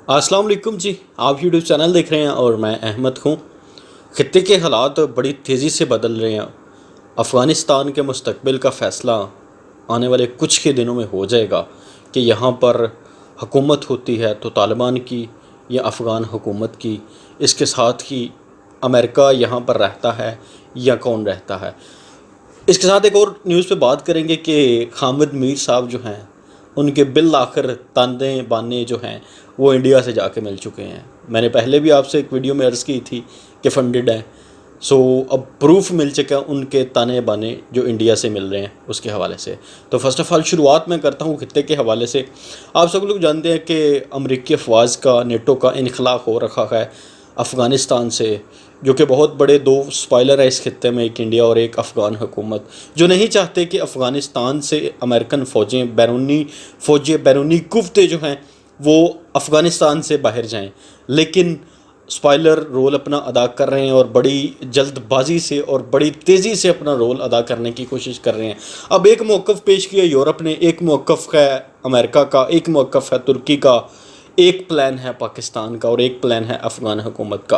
अस्सलाम वालेकुम जी। आप यूट्यूब चैनल देख रहे हैं और मैं अहमद हूँ। खित्ते के हालात बड़ी तेज़ी से बदल रहे हैं। अफ़गानिस्तान के मुस्तकबिल का फ़ैसला आने वाले कुछ के दिनों में हो जाएगा कि यहाँ पर हुकूमत होती है तो तालिबान की या अफ़गान हुकूमत की। इसके साथ ही अमेरिका यहाँ पर रहता है या कौन रहता है। इसके साथ एक और न्यूज़ पे बात करेंगे कि हामिद मीर साहब जो हैं उनके बिल आखिर ताने बाने जो हैं वो इंडिया से जाके मिल चुके हैं। मैंने पहले भी आपसे एक वीडियो में अर्ज़ की थी कि फंडेड हैं। सो अब प्रूफ मिल चुका उनके ताने बाने जो इंडिया से मिल रहे हैं उसके हवाले से। तो फ़र्स्ट ऑफ़ ऑल शुरुआत मैं करता हूँ खित्ते के हवाले से। आप सब लोग जानते हैं कि अमरीकी अफवाज का नेटो का इनखला हो रखा है अफ़गानिस्तान से, जो कि बहुत बड़े दो स्पॉइलर है इस खित्ते में, एक इंडिया और एक अफ़गान हुकूमत, जो नहीं चाहते कि अफ़गानिस्तान से अमेरिकन फ़ौजें बैरूनी कुव्ते जो हैं वो अफ़गानिस्तान से बाहर जाएं। लेकिन स्पॉइलर रोल अपना अदा कर रहे हैं और बड़ी जल्दबाजी से और बड़ी तेज़ी से अपना रोल अदा करने की कोशिश कर रहे हैं। अब एक मौक़िफ़ पेश किया यूरोप ने, एक मौक़िफ़ है अमेरिका का, एक मौक़िफ़ है तुर्की का, एक प्लान है पाकिस्तान का और एक प्लान है अफ़गान हुकूमत का।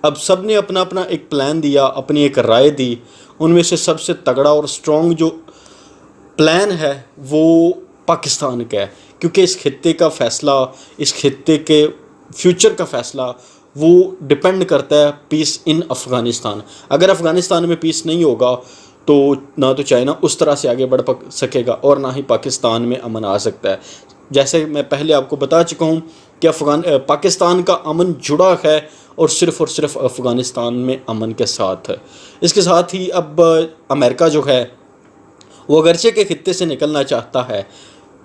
अब सब ने अपना अपना एक प्लान दिया, अपनी एक राय दी। उनमें से सबसे तगड़ा और स्ट्रॉन्ग जो प्लान है वो पाकिस्तान का है, क्योंकि इस खित्ते का फ़ैसला, इस खित्ते के फ्यूचर का फ़ैसला वो डिपेंड करता है पीस इन अफ़गानिस्तान। अगर अफ़गानिस्तान में पीस नहीं होगा तो ना तो चाइना उस तरह से आगे बढ़ सकेगा और ना ही पाकिस्तान में अमन आ सकता है। जैसे मैं पहले आपको बता चुका हूँ कि पाकिस्तान का अमन जुड़ा है और सिर्फ़ अफ़गानिस्तान में अमन के साथ है। इसके साथ ही अब अमेरिका जो है वो अगरचे के खित्ते से निकलना चाहता है,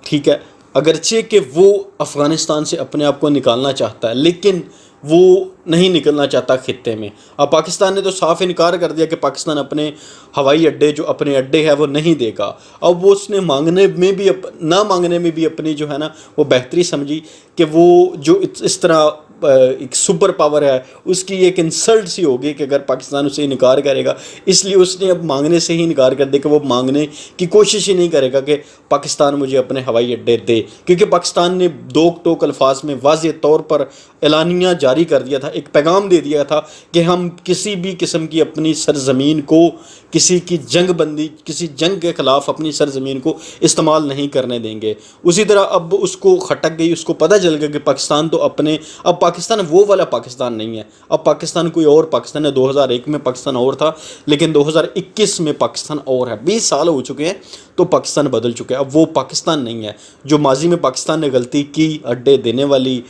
ठीक है, अगरचे कि वो अफ़गानिस्तान से अपने आप को निकालना चाहता है, लेकिन वो नहीं निकलना चाहता खित्ते में। अब पाकिस्तान ने तो साफ इनकार कर दिया कि पाकिस्तान अपने हवाई अड्डे जो अपने अड्डे है वो नहीं देगा। अब वो उसने मांगने में भी ना मांगने में भी अपनी जो है ना वो बेहतरी समझी कि वो जो इस तरह एक सुपर पावर है उसकी एक इंसल्ट सी होगी कि अगर पाकिस्तान उसे इनकार करेगा, इसलिए उसने अब मांगने से ही इनकार कर दिया कि वो मांगने की कोशिश ही नहीं करेगा कि पाकिस्तान मुझे अपने हवाई अड्डे दे, क्योंकि पाकिस्तान ने दो टोक अल्फाज में वाज़ेह तौर पर एलानिया जारी कर दिया था, एक पैगाम दे दिया था कि हम किसी भी किस्म की अपनी सरज़मीन को किसी की किसी जंग के ख़िलाफ़ अपनी सरज़मीन को इस्तेमाल नहीं करने देंगे। उसी तरह अब उसको खटक गई, उसको पता चल गया कि पाकिस्तान तो अपने, अब पाकिस्तान वो वाला पाकिस्तान नहीं है, अब पाकिस्तान कोई और पाकिस्तान है। 2001 में पाकिस्तान और था, लेकिन 2021 में पाकिस्तान और है। 20 साल हो चुके हैं तो पाकिस्तान बदल चुके हैं। अब वो पाकिस्तान नहीं है जो माजी में पाकिस्तान ने गलती की अड्डे देने वाली,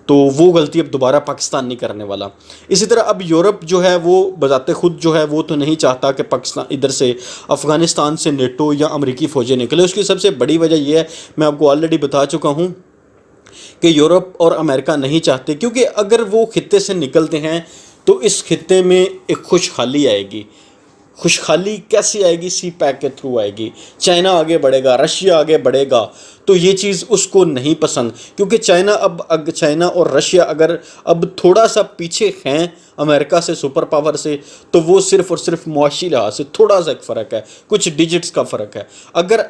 तो वो गलती अब दोबारा पाकिस्तान नहीं करने वाला। इसी तरह अब यूरोप जो है वो बजाते खुद जो है वो तो नहीं चाहता कि पाकिस्तान इधर से अफ़गानिस्तान से नेटो या अमरीकी फ़ौजें निकले। उसकी सबसे बड़ी वजह यह है, मैं आपको ऑलरेडी बता चुका हूँ कि यूरोप और अमेरिका नहीं चाहते, क्योंकि अगर वो खित्ते से निकलते हैं तो इस खित्ते में एक खुशहाली आएगी। खुशहाली कैसी आएगी? सी पैक के थ्रू आएगी। चाइना आगे बढ़ेगा, रशिया आगे बढ़ेगा, तो ये चीज़ उसको नहीं पसंद, क्योंकि चाइना और रशिया अगर अब थोड़ा सा पीछे हैं अमेरिका से, सुपर पावर से, तो वो सिर्फ़ और सिर्फ मुआशी लिहाज से थोड़ा सा एक फ़र्क है, कुछ डिजिट्स का फ़र्क है। अगर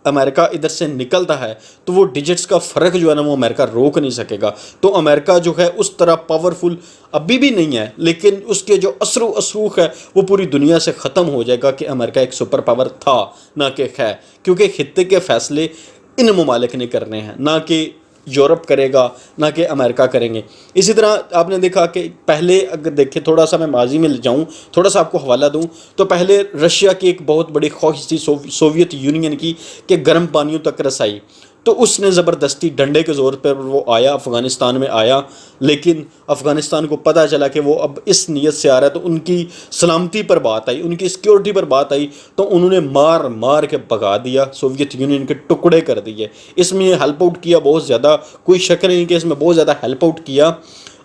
अमेरिका इधर से निकलता है तो वो डिजिट्स का फ़र्क जो है ना वो अमेरिका रोक नहीं सकेगा। तो अमेरिका जो है उस तरह पावरफुल अभी भी नहीं है, लेकिन उसके जो असरूख है वो पूरी दुनिया से ख़त्म हो जाएगा कि अमेरिका एक सुपर पावर था ना कि है, क्योंकि खित्ते के फ़ैसले इन ममालिक ने करने हैं, ना कि यूरोप करेगा, ना कि अमेरिका करेंगे। इसी तरह आपने देखा कि पहले अगर देखें, थोड़ा सा मैं माजी में जाऊँ, थोड़ा सा आपको हवाला दूँ, तो पहले रशिया की एक बहुत बड़ी ख्वाहिश थी सोवियत यूनियन की कि गर्म पानियों तक रसाई, तो उसने ज़बरदस्ती डंडे के ज़ोर पर वो आया, अफ़गानिस्तान में आया, लेकिन अफ़गानिस्तान को पता चला कि वो अब इस नीयत से आ रहा है, तो उनकी सलामती पर बात आई, उनकी सिक्योरिटी पर बात आई, तो उन्होंने मार मार के भगा दिया, सोवियत यूनियन के टुकड़े कर दिए। इसमें हेल्प आउट किया बहुत ज़्यादा, कोई शक नहीं कि इसमें बहुत ज़्यादा हेल्प आउट किया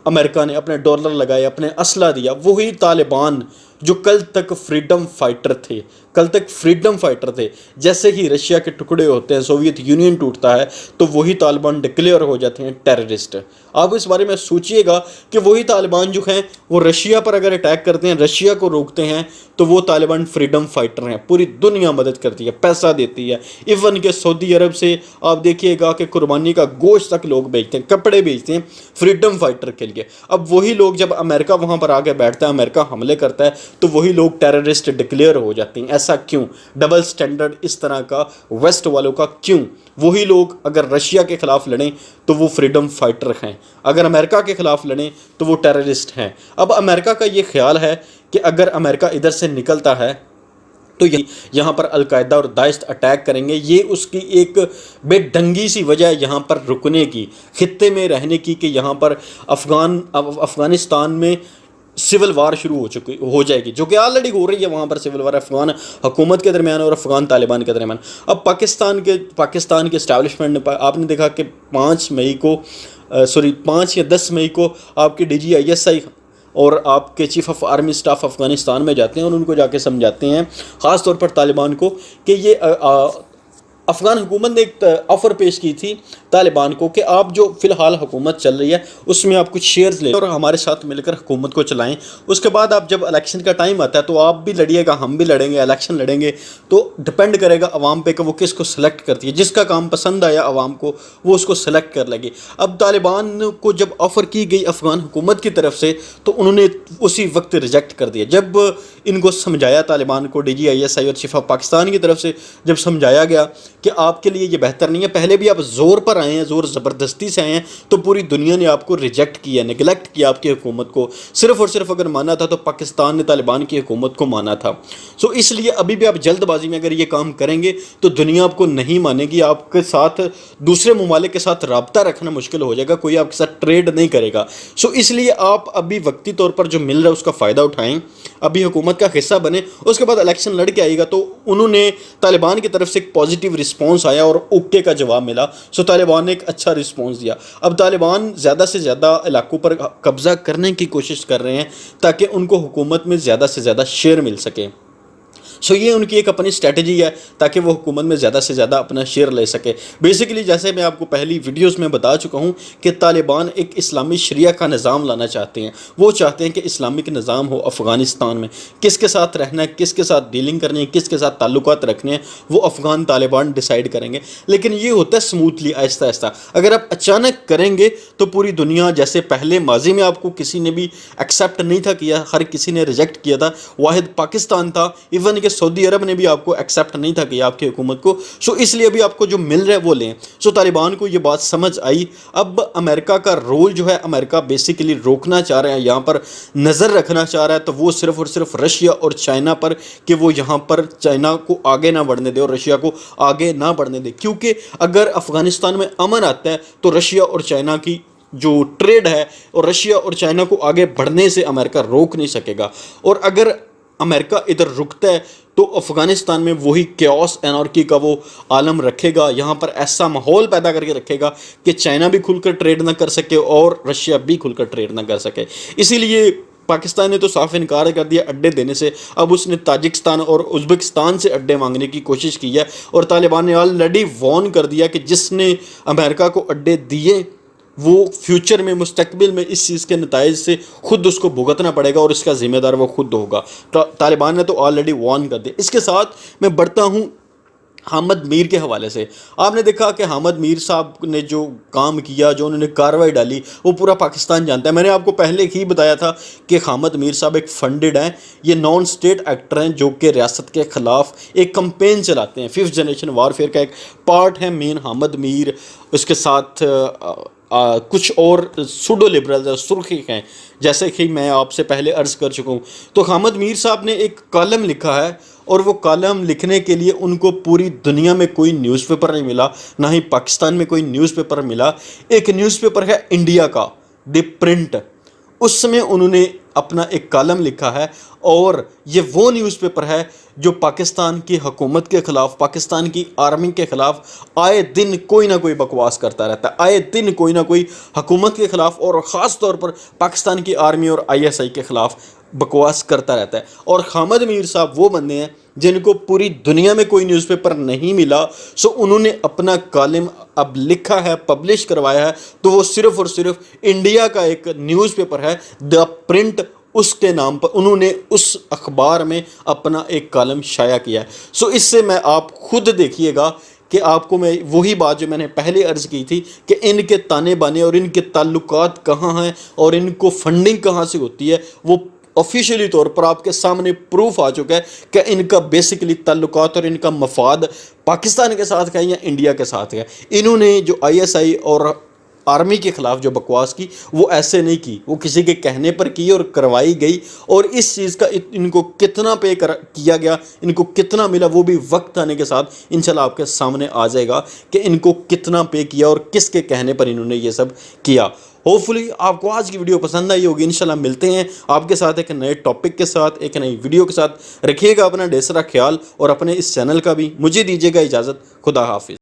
अमेरिका ने, अपने डॉलर लगाए, अपने असला दिया। वही तालिबान जो कल तक फ्रीडम फाइटर थे, जैसे ही रशिया के टुकड़े होते हैं, सोवियत यूनियन टूटता है, तो वही तालिबान डिक्लेयर हो जाते हैं टेररिस्ट। आप इस बारे में सोचिएगा कि वही तालिबान जो हैं वो रशिया पर अगर अटैक करते हैं, रशिया को रोकते हैं, तो वो तालिबान फ्रीडम फाइटर हैं। पूरी दुनिया मदद करती है, पैसा देती है। इवन के सऊदी अरब से आप देखिएगा कि कुर्बानी का गोश्त तक लोग बेचते हैं, कपड़े बेचते हैं फ्रीडम फाइटर के लिए। अब वही लोग, जब अमेरिका वहाँ पर आके बैठता है, अमेरिका हमले करता है, तो वही लोग टेररिस्ट डिक्लेयर हो जाते हैं। ऐसा क्यों? डबल स्टैंडर्ड इस तरह का वेस्ट वालों का क्यों? वही लोग अगर रशिया के खिलाफ लड़ें तो वो फ्रीडम फाइटर हैं, अगर अमेरिका के खिलाफ लड़ें तो वो टेररिस्ट हैं। अब अमेरिका का ये ख्याल है कि अगर अमेरिका इधर से निकलता है तो यहाँ पर अलकायदा और दाइश अटैक करेंगे। ये उसकी एक बेढंगी सी वजह है यहाँ पर रुकने की, खित्ते में रहने की, कि यहाँ पर अफ़गानिस्तान में सिविल वार शुरू हो जाएगी, जो कि ऑलरेडी हो रही है। वहाँ पर सिविल वार अफ़गान हुकूमत के दरमियान और अफ़गान तालिबान के दरमियान। अब पाकिस्तान के इस्टेब्लिशमेंट ने, आपने देखा कि 5 या 10 मई को आपके DGISI और आपके chief of army staff Afghanistan में जाते हैं और उनको जाके समझाते हैं, ख़ास तौर पर तालिबान को, कि ये अफ़गान हुकूमत ने एक ऑफ़र पेश की थी तालिबान को कि आप जो फ़िलहाल हुकूमत चल रही है उसमें आप कुछ शेयर्स लें और हमारे साथ मिलकर हुकूमत को चलाएं। उसके बाद आप जब इलेक्शन का टाइम आता है तो आप भी लड़िएगा, हम भी लड़ेंगे, इलेक्शन लड़ेंगे, तो डिपेंड करेगा अवाम पे कि वो किसको सेलेक्ट करती है। जिसका काम पसंद आया अवाम को, वो उसको सेलेक्ट कर लेगी। अब तालिबान को जब ऑफ़र की गई अफ़गान हुकूमत की तरफ से, तो उन्होंने उसी वक्त रिजेक्ट कर दिया। जब इनको समझाया, तालिबान को DGISI और चीफ ऑफ पाकिस्तान की तरफ से जब समझाया गया कि आपके लिए ये बेहतर नहीं है, पहले भी आप ज़ोर पर आए हैं, ज़ोर ज़बरदस्ती से आए हैं, तो पूरी दुनिया ने आपको रिजेक्ट किया, नेगलेक्ट किया आपकी हुकूमत को। सिर्फ़ और सिर्फ अगर माना था तो पाकिस्तान ने तालिबान की हुकूमत को माना था। सो इसलिए अभी भी आप जल्दबाजी में अगर ये काम करेंगे तो दुनिया आपको नहीं मानेगी, आपके साथ दूसरे ममालिक के साथ रब्ता रखना मुश्किल हो जाएगा, कोई आपके साथ ट्रेड नहीं करेगा। सो इसलिए आप अभी वक्ती तौर पर जो मिल रहा है उसका फ़ायदा उठाएँ, अभी हुकूमत का हिस्सा बने, उसके बाद इलेक्शन लड़ के आएगा। तो उन्होंने तालिबान की तरफ से एक पॉजिटिव रिस्पॉन्स आया और ओके का जवाब मिला। सो तालिबान ने एक अच्छा रिस्पॉन्स दिया। अब तालिबान ज़्यादा से ज़्यादा इलाकों पर कब्ज़ा करने की कोशिश कर रहे हैं ताकि उनको हुकूमत में ज़्यादा से ज़्यादा शेयर मिल सके। सो ये उनकी एक अपनी स्ट्रैटेजी है ताकि वो हुकूमत में ज़्यादा से ज़्यादा अपना शेयर ले सके। बेसिकली जैसे मैं आपको पहली वीडियोस में बता चुका हूँ कि तालिबान एक इस्लामी शरिया का निज़ाम लाना चाहते हैं। वो चाहते हैं कि इस्लामिक निज़ाम हो अफ़गानिस्तान में, किसके साथ रहना है, किसके साथ डीलिंग करनी है, किसके साथ ताल्लुकात रखने हैं, वो अफ़गान तालिबान डिसाइड करेंगे। लेकिन ये होता है स्मूथली, आहिस्ता आहिस्ता। अगर आप अचानक करेंगे तो पूरी दुनिया, जैसे पहले माजी में आपको किसी ने भी एक्सेप्ट नहीं था किया, हर किसी ने रिजेक्ट किया था, वाहिद पाकिस्तान था, इवन सऊदी अरब ने भी आपको एक्सेप्ट नहीं था कि आपकी हुकूमत को। सो इसलिए अभी आपको जो मिल रहा है वो लें। सो तालिबान को ये बात समझ आई। अब अमेरिका का रोल जो है, अमेरिका बेसिकली रोकना चाह रहे हैं, यहाँ पर नज़र रखना चाह रहा है, तो वो सिर्फ और सिर्फ रशिया और चाइना पर, कि वो यहाँ पर चाइना को आगे ना बढ़ने दे और रशिया को आगे ना बढ़ने दे। क्योंकि अगर अफ़गानिस्तान में अमन आता है तो रशिया और चाइना की जो ट्रेड है और रशिया और चाइना को आगे बढ़ने से अमेरिका रोक नहीं सकेगा। और अगर अमेरिका इधर रुकता है तो अफ़गानिस्तान में वही कैओस एनार्की का वो आलम रखेगा, यहाँ पर ऐसा माहौल पैदा करके रखेगा कि चाइना भी खुलकर ट्रेड ना कर सके और रशिया भी खुलकर ट्रेड ना कर सके। इसीलिए पाकिस्तान ने तो साफ इनकार कर दिया अड्डे देने से। अब उसने ताजिकिस्तान और उज़्बेकिस्तान से अड्डे मांगने की कोशिश की है और तालिबान ने ऑलरेडी वार्न कर दिया कि जिसने अमेरिका को अड्डे दिए वो फ्यूचर में, मुस्तकबिल में इस चीज़ के नताइज से खुद उसको भुगतना पड़ेगा और इसका ज़िम्मेदार वो खुद होगा। तो तालिबान ने तो ऑलरेडी वार्न कर दिया। इसके साथ मैं बढ़ता हूँ हामिद मीर के हवाले से। आपने देखा कि हामिद मीर साहब ने जो काम किया, जो उन्होंने कार्रवाई डाली, वो पूरा पाकिस्तान जानता है। मैंने आपको पहले ही बताया था कि हामिद मीर साहब एक फंडेड हैं, ये नॉन स्टेट एक्टर हैं जो कि रियासत के ख़िलाफ़ एक कंपेन चलाते हैं। 5th जनरेशन वारफेयर का एक पार्ट है मेन हामिद मीर। उसके साथ कुछ और सूडो लिबरल सुर्खी हैं, जैसे कि मैं आपसे पहले अर्ज़ कर चुका हूँ। तो हामिद मीर साहब ने एक कॉलम लिखा है और वो कॉलम लिखने के लिए उनको पूरी दुनिया में कोई न्यूज़पेपर नहीं मिला, ना ही पाकिस्तान में कोई न्यूज़पेपर मिला। एक न्यूज़पेपर है इंडिया का, द प्रिंट, उस समय उन्होंने अपना एक कॉलम लिखा है और ये वो न्यूज़पेपर है जो पाकिस्तान की हुकूमत के ख़िलाफ़, पाकिस्तान की आर्मी के ख़िलाफ़ आए दिन कोई ना कोई बकवास करता रहता है, आए दिन कोई ना कोई हुकूमत के ख़िलाफ़ और ख़ास तौर पर पाकिस्तान की आर्मी और ISI के ख़िलाफ़ بکواس کرتا رہتا ہے. اور حامد میر صاحب وہ بندے ہیں جن کو پوری دنیا میں کوئی نیوز پیپر نہیں ملا, سو انہوں نے اپنا کالم اب لکھا ہے, پبلش کروایا ہے, تو وہ صرف اور صرف انڈیا کا ایک نیوز پیپر ہے دا پرنٹ, اس کے نام پر انہوں نے اس اخبار میں اپنا ایک کالم شائع کیا ہے. سو اس سے میں آپ خود دیکھیے گا کہ آپ کو میں وہی بات جو میں نے پہلے عرض کی تھی کہ ان کے تانے بانے اور ان کے تعلقات کہاں ہیں اور ان کو فنڈنگ کہاں سے ہوتی ہے, وہ آفیشیلی طور پر آپ کے سامنے پروف آ چکا ہے کہ ان کا بیسیکلی تعلقات اور ان کا مفاد پاکستان کے ساتھ ہے یا انڈیا کے ساتھ ہے. انہوں نے جو ISI اور آرمی کے خلاف جو بکواس کی وہ ایسے نہیں کی, وہ کسی کے کہنے پر کی اور کروائی گئی, اور اس چیز کا ان کو کتنا پے کیا گیا, ان کو کتنا ملا, وہ بھی وقت آنے کے ساتھ انشاءاللہ آپ کے سامنے آ جائے گا کہ ان کو کتنا پے کیا اور کس کے کہنے پر انہوں نے یہ سب کیا. ہوپفلی آپ کو آج کی ویڈیو پسند آئی ہوگی. انشاءاللہ ملتے ہیں آپ کے ساتھ ایک نئے ٹاپک کے ساتھ, ایک نئی ویڈیو کے ساتھ. رکھیے گا اپنا ڈھیر سارا خیال اور اپنے اس چینل کا بھی. مجھے دیجیے گا اجازت. خدا حافظ.